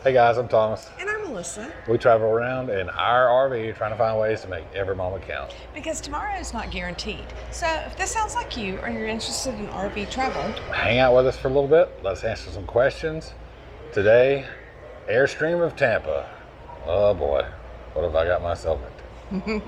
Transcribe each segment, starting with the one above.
Hey guys, I'm Thomas. And I'm Melissa. We travel around in our RV trying to find ways to make every moment count. Because tomorrow is not guaranteed. So if this sounds like you or you're interested in RV travel, Hang out with us for a little bit. Let's answer some questions. Today, Airstream of Tampa. Oh boy, what have I got myself into?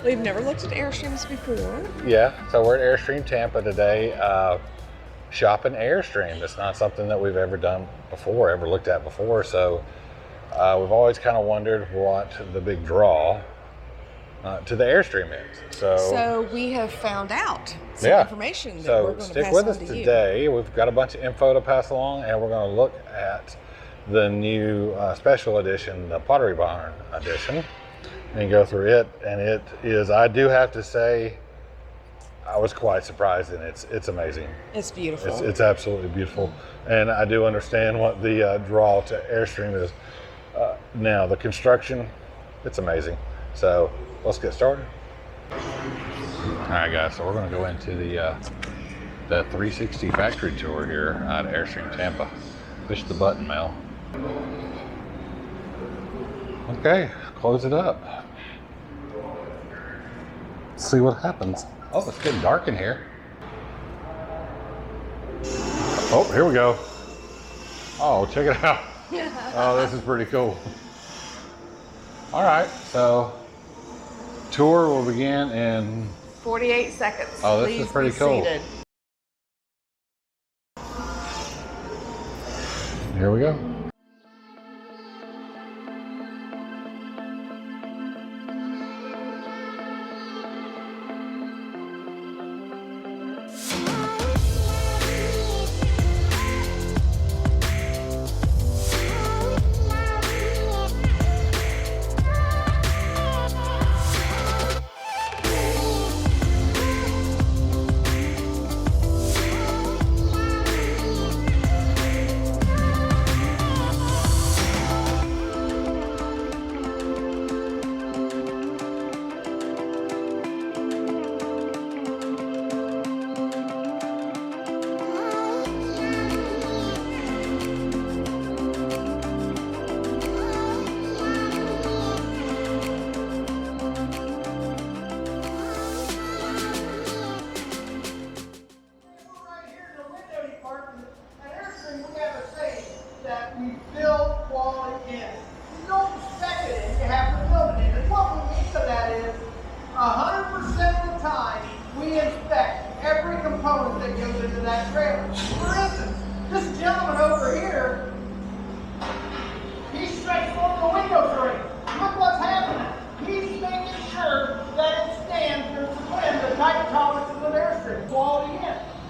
we've never looked at Airstreams before. Yeah, so we're at Airstream Tampa today, shopping Airstream. It's not something that we've ever done before, ever looked at before. So we've always kind of wondered what the big draw to the Airstream is. So we have found out some information that we're going to pass on to you. So stick with us today. We've got a bunch of info to pass along, and we're going to look at the new special edition, the Pottery Barn edition, and go through it. And it is, I do have to say, I was quite surprised, and it's amazing. It's beautiful. It's absolutely beautiful. And I do understand what the draw to Airstream is. Now, the construction, it's amazing. So let's get started. All right, guys, so we're going to go into the 360 factory tour here at Airstream Tampa. Push the button, Mel. Okay, close it up. See what happens. Oh, it's getting dark in here. Oh, here we go. Oh, check it out. Oh, this is pretty cool. All right, so tour will begin in 48 seconds. Oh, this is pretty cool. Seated. Here we go.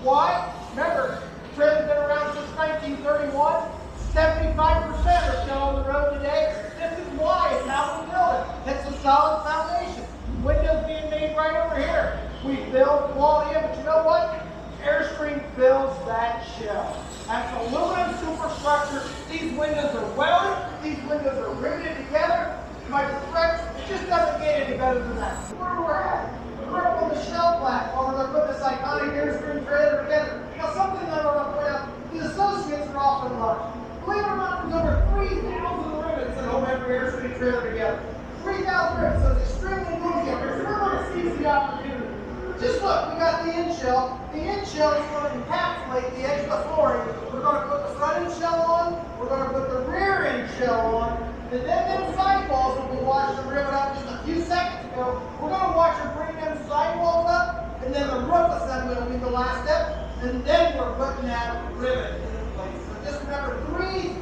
Why? Remember, the trailer's been around since 1931. 75% are still on the road today. This is why it's how we build it. It's a solid foundation. Windows being made right over here. We build quality in, but you know what? Airstream builds that shell. That's aluminum superstructure. These windows are welded. These windows are riveted together. My friends, it just doesn't get any better than that. Where we're at. We're up on the shell platform. We're going to put this iconic Airstream trailer together. Now, something that I want to point out, the associates are often large. Believe it or not, there's over 3,000 rivets that hold every Airstream trailer together. 3,000 rivets, so it's extremely easy up here. So we're going to seize the opportunity. Just look, we got the end shell. The end shell is going to encapsulate the edge of the flooring. We're going to put the front end shell on. We're going to put the rear end shell on. And then them sidewalls that we watched them rivet up just a few seconds ago, we're going to watch them bring them sidewalls up, and then the roof assembly will be the last step, and then we're putting that rivet into place. So just remember, 3,000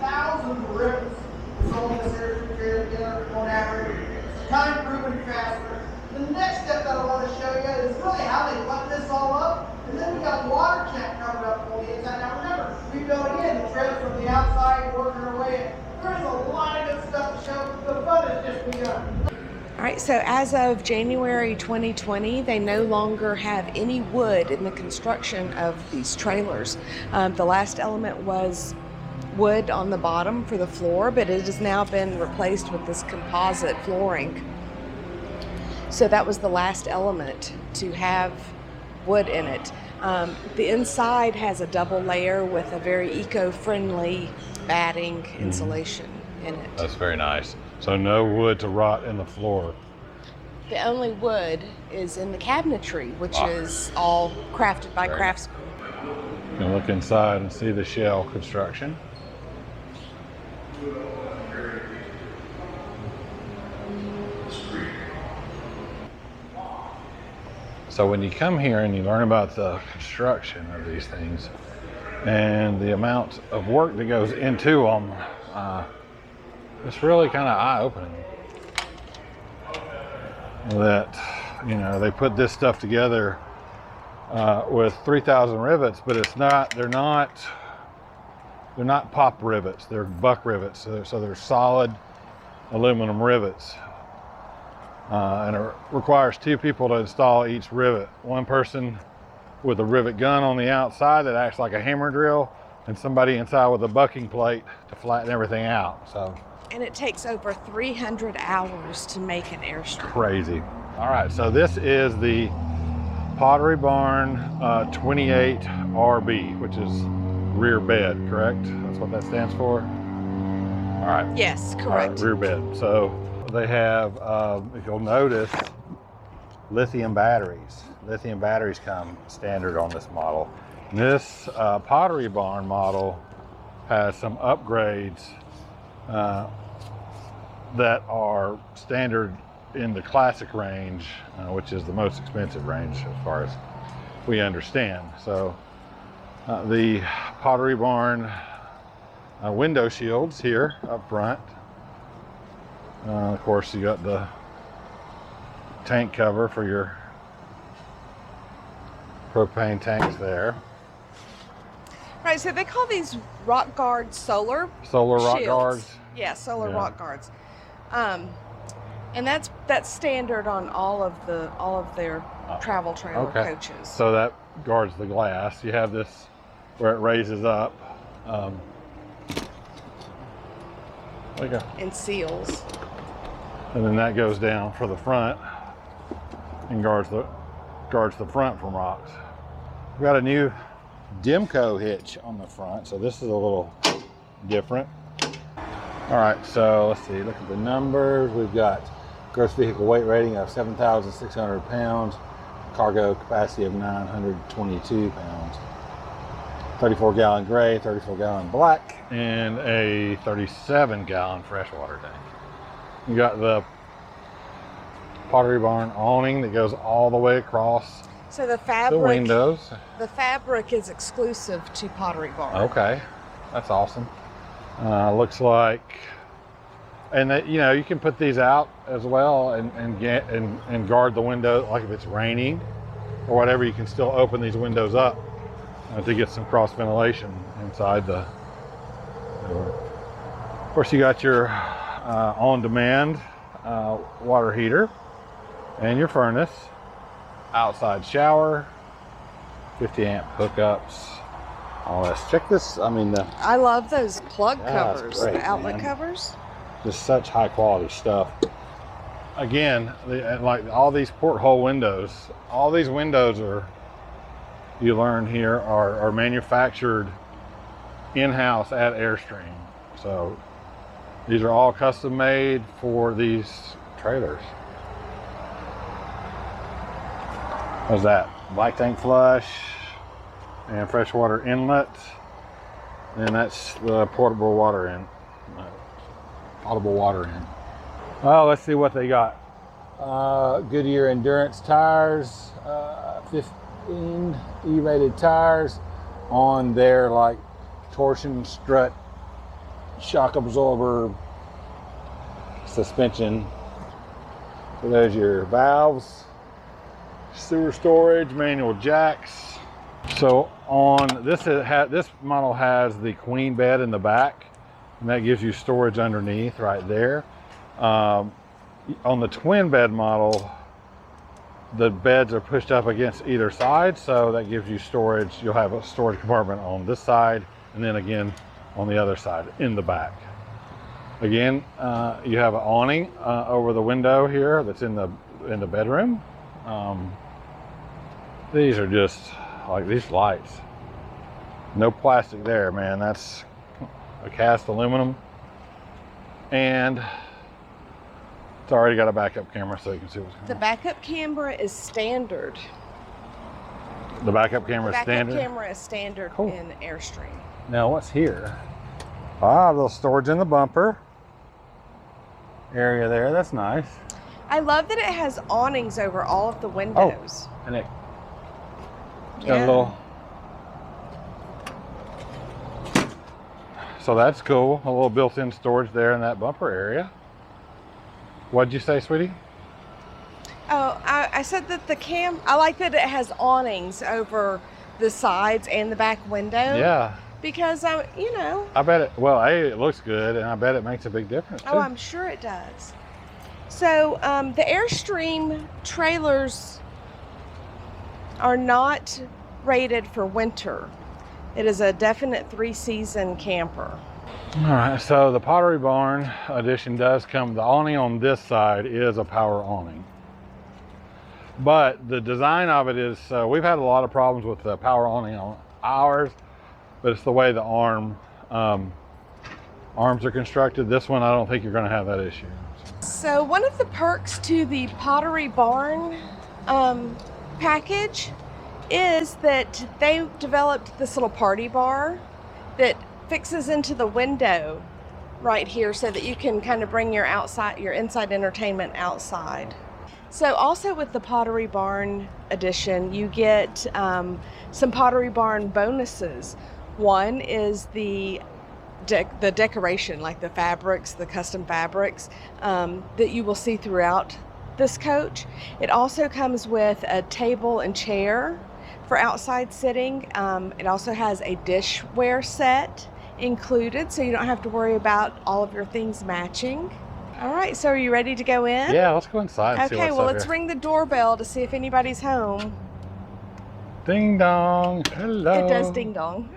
All right, so as of January 2020, they no longer have any wood in the construction of these trailers. The last element was wood on the bottom for the floor, but it has now been replaced with this composite flooring. So that was the last element to have wood in it. The inside has a double layer with a very eco-friendly batting insulation in it. That's very nice. So no wood to rot in the floor. The only wood is in the cabinetry, which is all crafted by craftsmen. You can look inside and see the shell construction. So when you come here and you learn about the construction of these things and the amount of work that goes into them, it's really kind of eye-opening that, you know, they put this stuff together with 3,000 rivets, but they're not pop rivets, they're buck rivets, so they're solid aluminum rivets. And it requires 2 people to install each rivet. One person with a rivet gun on the outside that acts like a hammer drill, and somebody inside with a bucking plate to flatten everything out. So. And it takes over 300 hours to make an Airstream. Crazy. All right, so this is the Pottery Barn 28RB, which is rear bed, correct? That's what that stands for? All right. Yes, correct. All right, rear bed. So they have, if you'll notice, lithium batteries. Lithium batteries come standard on this model. This Pottery Barn model has some upgrades that are standard in the classic range, which is the most expensive range as far as we understand. So the Pottery Barn window shields here up front. Of course, you got the tank cover for your propane tanks there. Right, so they call these rock guard solar rock shields. guards. Yeah, solar rock guards. And that's standard on all of their travel trailer coaches. So that guards the glass. You have this where it raises up. There you go. And seals. And then that goes down for the front and guards the front from rocks. We've got a new Demco hitch on the front, so this is a little different. All right, so let's see, look at the numbers. We've got gross vehicle weight rating of 7,600 pounds, cargo capacity of 922 pounds, 34 gallon gray, 34 gallon black, and a 37 gallon freshwater tank. You got the Pottery Barn awning that goes all the way across so the fabric, the windows. The fabric is exclusive to Pottery Barn. Okay, that's awesome. Looks like, and that, you know, you can put these out as well and guard the window, like if it's raining or whatever. You can still open these windows up to get some cross ventilation inside the door. Of course, you got your on-demand water heater and your furnace, outside shower, 50 amp hookups, all this. Check this, I mean, I love those plug covers, great, the outlet man. covers. Just such high quality stuff. Again, like all these porthole windows, all these windows are, you learn here, are manufactured in-house at Airstream. So these are all custom made for these trailers. What's that? Black tank flush and freshwater inlet. And that's the portable water in. Potable water in. Well, let's see what they got. Goodyear Endurance tires, 15 E-rated tires on their like torsion strut shock absorber suspension. So there's your valves, sewer storage, manual jacks. So on this, this model has the queen bed in the back, and that gives you storage underneath right there. On the twin bed model, the beds are pushed up against either side, so that gives you storage. You'll have a storage compartment on this side, and then again on the other side in the back. Again, you have an awning over the window here that's in the bedroom. These are just like these lights. No plastic there, man. That's a cast aluminum, and it's already got a backup camera so you can see what's going on. The backup camera is standard. The backup camera is standard? The backup camera is standard Cool. in Airstream. Now what's here? Ah, a little storage in the bumper area there. That's nice. I love that it has awnings over all of the windows. And it's got a little. So that's cool. A little built-in storage there in that bumper area. What'd you say, sweetie? Oh, I said that I like that it has awnings over the sides and the back window. Yeah. Because, you know. I bet it, well, it looks good, and I bet it makes a big difference, too. Oh, I'm sure it does. So, the Airstream trailers are not rated for winter. It is a definite 3-season camper. All right, so the Pottery Barn edition does come, the awning on this side is a power awning. But the design of it is, we've had a lot of problems with the power awning on ours, but it's the way the arms are constructed. This one, I don't think you're gonna have that issue. So one of the perks to the Pottery Barn package is that they developed this little party bar that fixes into the window right here so that you can kind of bring your inside entertainment outside. So also with the Pottery Barn edition, you get some Pottery Barn bonuses. One is the decoration, like the fabrics, the custom fabrics that you will see throughout this coach. It also comes with a table and chair for outside sitting. It also has a dishware set included, so you don't have to worry about all of your things matching. All right, so are you ready to go in? Yeah, let's go inside and see what's Okay, well, up let's here. ring the doorbell to see if anybody's home. Ding dong, hello. It does ding dong.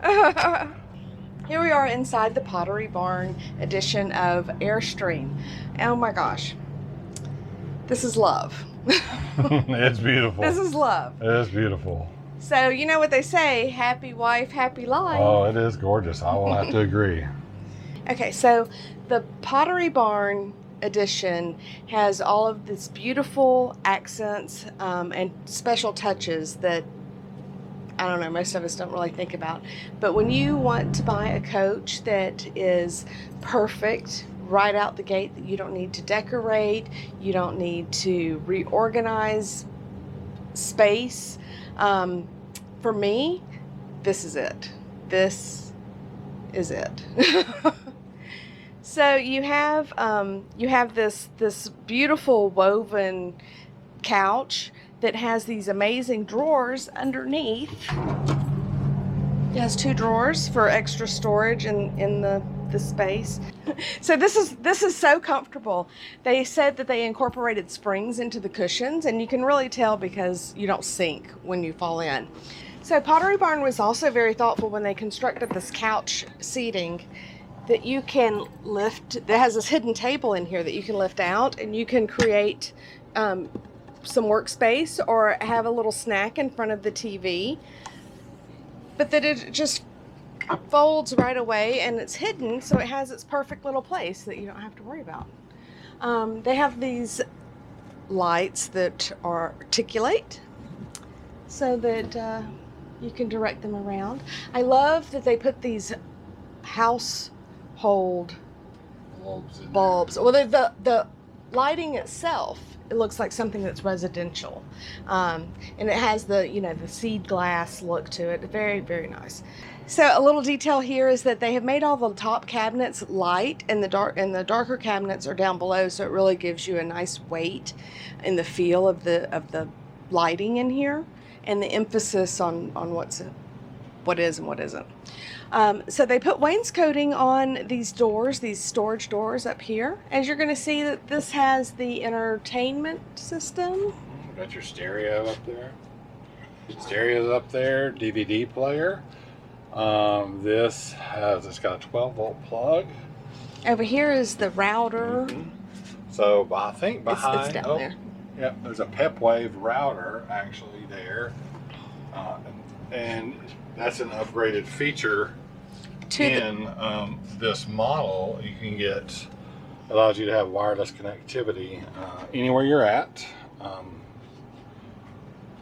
Here we are inside the Pottery Barn edition of Airstream. Oh my gosh, this is love. It's beautiful. This is love. It is beautiful. So you know what they say, happy wife, happy life. Oh, it is gorgeous. I will have to agree. Okay, so the Pottery Barn edition has all of this beautiful accents and special touches that, I don't know, most of us don't really think about. But when you want to buy a coach that is perfect right out the gate, that you don't need to decorate, you don't need to reorganize space, for me, this is it. This is it. So you have this beautiful woven couch that has these amazing drawers underneath. It has 2 drawers for extra storage in the space. So this is so comfortable. They said that they incorporated springs into the cushions, and you can really tell because you don't sink when you fall in. So Pottery Barn was also very thoughtful when they constructed this couch seating that you can lift. That has this hidden table in here that you can lift out, and you can create some workspace or have a little snack in front of the TV. But that it just folds right away, and it's hidden, so it has its perfect little place that you don't have to worry about. They have these lights that articulate so that you can direct them around. I love that they put these household bulbs. Well, the lighting itself, it looks like something that's residential, and it has the seed glass look to it. Very, very nice. So a little detail here is that they have made all the top cabinets light, and the darker cabinets are down below, so it really gives you a nice weight in the feel of the lighting in here, and the emphasis on what's what is and what isn't. So they put wainscoting on these doors, these storage doors up here. As you're going to see that this has the entertainment system. Got your stereo up there. Stereo's up there, DVD player. It's got a 12-volt plug. Over here is the router. So I think behind, it's down there. Yeah, there's a PepWave router actually there, and that's an upgraded feature in this model. You can get, allows you to have wireless connectivity anywhere you're at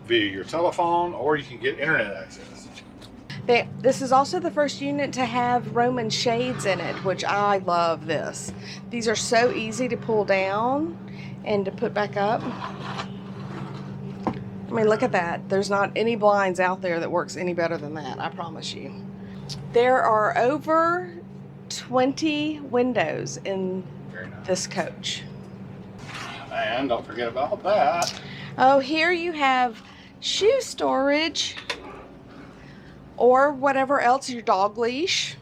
via your telephone, or you can get internet access. This is also the first unit to have Roman shades in it, which I love this. These are so easy to pull down and to put back up. I mean, look at that. There's not any blinds out there that works any better than that, I promise you. There are over 20 windows in this coach. And don't forget about that. Oh, here you have shoe storage or whatever else, your dog leash.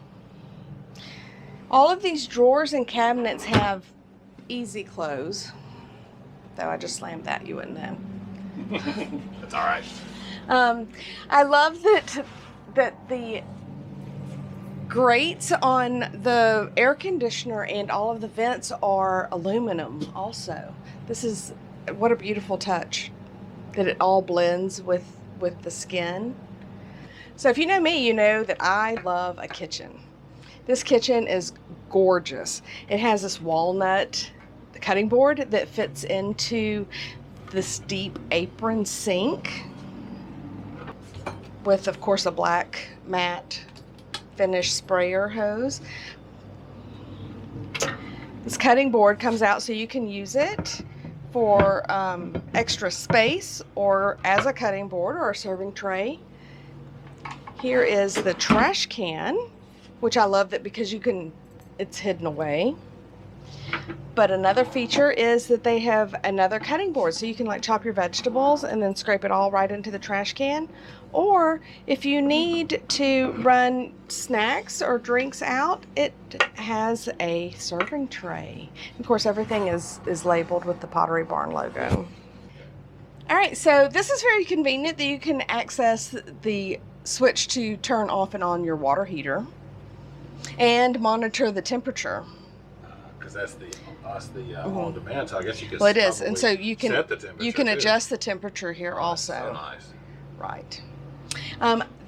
All of these drawers and cabinets have easy close. Though I just slammed that, you wouldn't know. That's all right. I love that the grates on the air conditioner and all of the vents are aluminum also. This is, what a beautiful touch that it all blends with the skin. So if you know me, you know that I love a kitchen. This kitchen is gorgeous. It has this walnut cutting board that fits into this deep apron sink with, of course, a black matte finish sprayer hose. This cutting board comes out so you can use it for extra space or as a cutting board or a serving tray. Here is the trash can, which I love that because it's hidden away. But another feature is that they have another cutting board, so you can like chop your vegetables and then scrape it all right into the trash can. Or if you need to run snacks or drinks out, it has a serving tray. Of course, everything is labeled with the Pottery Barn logo. All right, so this is very convenient that you can access the switch to turn off and on your water heater and monitor the temperature. Because that's the on demand, so I guess you can. Well, it is, and so you can set the temperature. You can adjust the temperature here also. So nice. Right.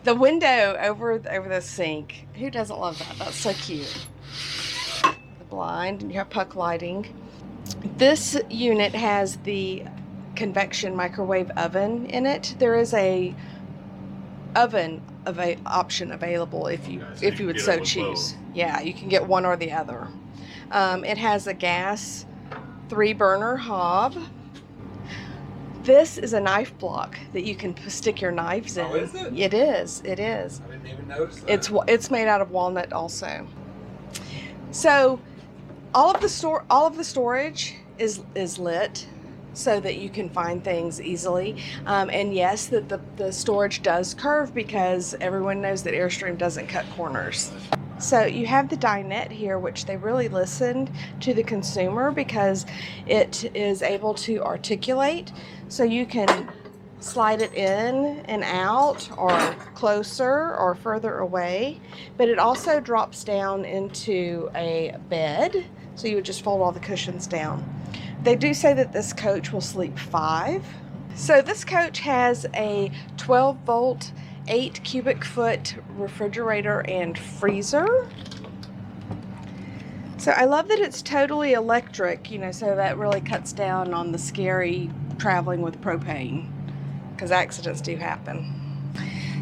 The window over the sink. Who doesn't love that? That's so cute. The blind, and you have puck lighting. This unit has the convection microwave oven in it. There is a oven option available if you would so choose. Yeah, you can get one or the other. It has a gas 3-burner hob. This is a knife block that you can stick your knives in. Oh, is it? It is. It is. I didn't even notice that. It's made out of walnut also. So all of the storage is lit so that you can find things easily. And yes, the storage does curve because everyone knows that Airstream doesn't cut corners. So you have the dinette here, which they really listened to the consumer because it is able to articulate. So you can slide it in and out or closer or further away. But it also drops down into a bed. So you would just fold all the cushions down. They do say that this coach will sleep 5. So this coach has a 12-volt 8 cubic foot refrigerator and freezer. So I love that it's totally electric, so that really cuts down on the scary traveling with propane because accidents do happen.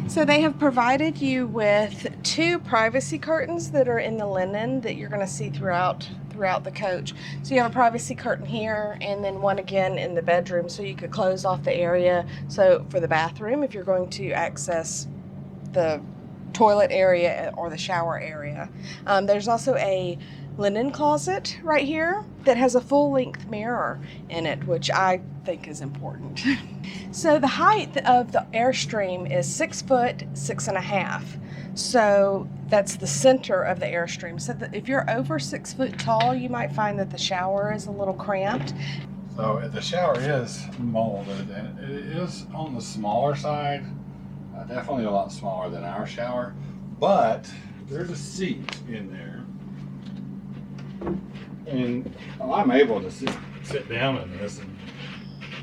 So they have provided you with 2 privacy curtains that are in the linen that you're going to see throughout the coach. So you have a privacy curtain here and then one again in the bedroom so you could close off the area. So for the bathroom, if you're going to access the toilet area or the shower area. There's also a linen closet right here that has a full-length mirror in it, which I think is important. So the height of the Airstream is 6 foot 6.5. So that's the center of the Airstream. So if you're over 6 foot tall, you might find that the shower is a little cramped. So the shower is molded, and it is on the smaller side, definitely a lot smaller than our shower, but there's a seat in there, and I'm able to sit down in this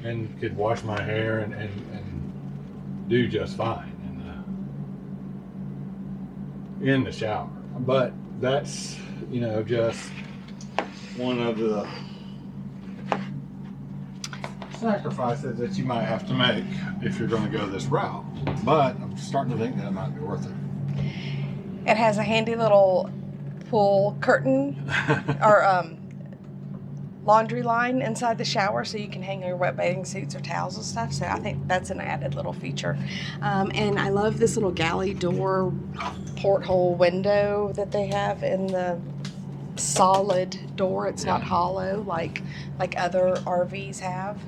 and could wash my hair and do just fine in the shower. But that's, you know, just one of the sacrifices that you might have to make if you're going to go this route. But I'm starting to think that it might be worth it. It has a handy little pull curtain or laundry line inside the shower, so you can hang your wet bathing suits or towels and stuff. So I think that's an added little feature. And I love this little galley door porthole window that they have in the solid door. It's not hollow like other RVs have.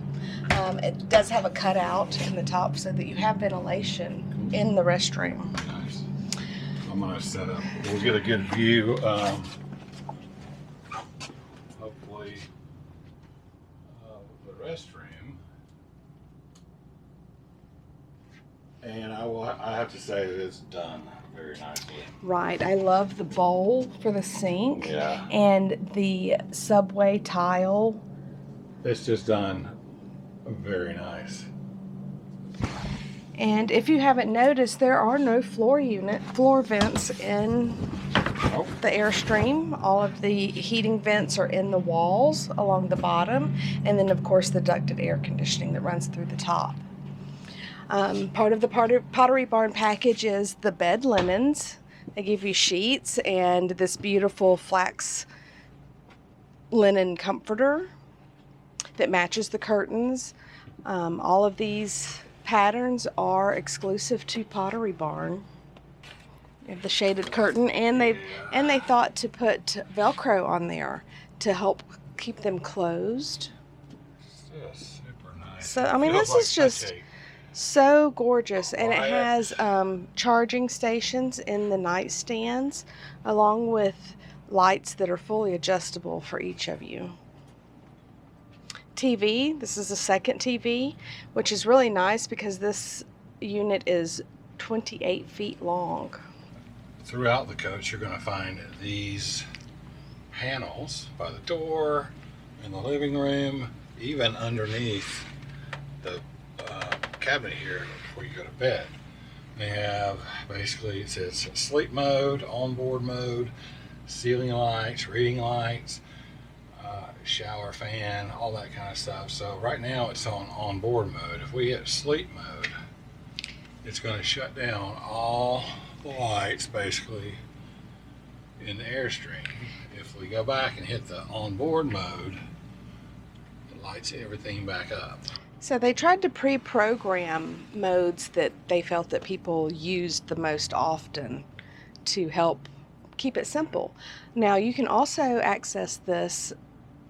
It does have a cutout in the top so that you have ventilation in the restroom. Nice. I'm gonna set up. We'll get a good view. Hopefully, the restroom. And I have to say that it's done very nicely. Right. I love the bowl for the sink. Yeah. And the subway tile. It's just done very nice. And if you haven't noticed, there are no floor vents in the Airstream. All of the heating vents are in the walls along the bottom, and then of course the ducted air conditioning that runs through the top. Part of the Pottery Barn package is the bed linens. They give you sheets and this beautiful flax linen comforter that matches the curtains. All of these patterns are exclusive to Pottery Barn. You have the shaded curtain, and they thought to put Velcro on there to help keep them closed. It's super nice. So I mean, this is just so gorgeous, and it has charging stations in the nightstands, along with lights that are fully adjustable for each of you. TV, this is a second TV, which is really nice because this unit is 28 feet long. Throughout the coach, you're going to find these panels by the door, in the living room, even underneath the cabinet here before you go to bed. They have basically, it says sleep mode, onboard mode, ceiling lights, reading lights, shower fan, all that kind of stuff. So right now it's on onboard mode. If we hit sleep mode, it's going to shut down all the lights basically in the Airstream. If we go back and hit the onboard mode, it lights everything back up. So they tried to pre-program modes that they felt that people used the most often to help keep it simple. Now you can also access this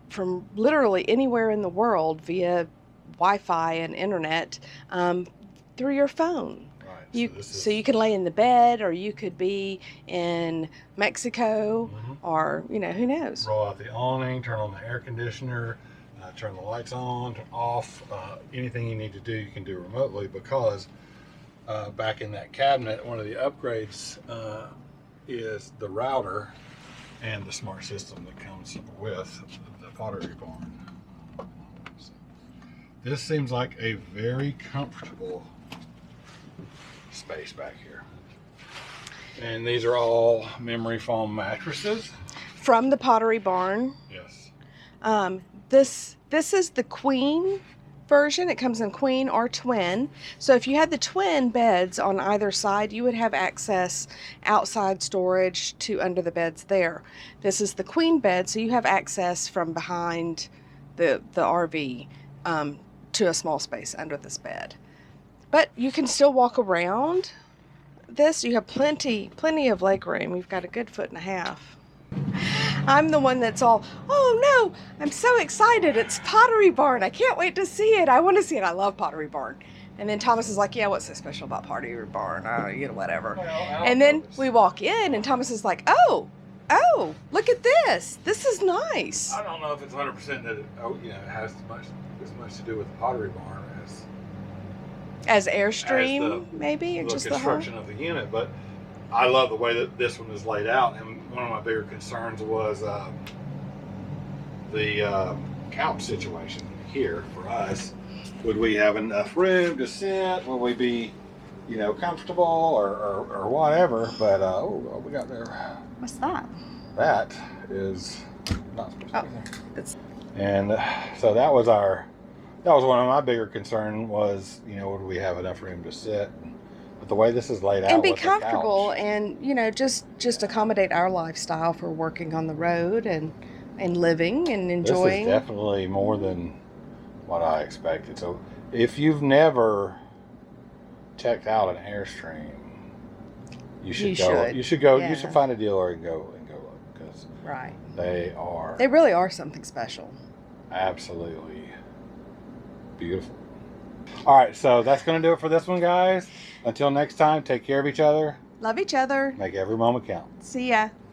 from literally anywhere in the world via Wi-Fi and internet through your phone. Right. So you can lay in the bed, or you could be in Mexico, or you know, who knows. Roll out the awning, turn on the air conditioner, turn the lights on, turn off. Anything you need to do, you can do remotely, because back in that cabinet, one of the upgrades is the router and the smart system that comes with the Pottery Barn. So this seems like a very comfortable space back here. And these are all memory foam mattresses. From the Pottery Barn. Yes. This is the queen version. It comes in queen or twin. So if you had the twin beds on either side, you would have access outside storage to under the beds there. This is the queen bed, so you have access from behind the RV to a small space under this bed. But you can still walk around this. You have plenty of leg room. You've got a good 1.5 feet. I'm the one that's all, oh no, I'm so excited. It's Pottery Barn. I can't wait to see it. I want to see it. I love Pottery Barn. And then Thomas is like, yeah, what's so special about Pottery Barn? Whatever. And then we walk in and Thomas is like, oh, look at this. This is nice. I don't know if it's 100% that it has as much to do with the Pottery Barn As Airstream, as maybe, or the just construction of the unit. But I love the way that this one is laid out. And one of my bigger concerns was the couch situation here for us. Would we have enough room to sit? Will we be, comfortable or whatever? But what we got there? What's that? That is not supposed to be there. It's And so that was one of my bigger concerns was, would we have enough room to sit? But the way this is laid out and be with the comfortable couch, and just accommodate our lifestyle for working on the road and living and enjoying. This is definitely more than what I expected. So if you've never checked out an Airstream, you should go. You should go. Yeah. You should find a dealer and go look, because Right. they really are something special. absolutely beautiful. All right, so that's going to do it for this one, guys. Until next time, take care of each other. Love each other. Make every moment count. See ya.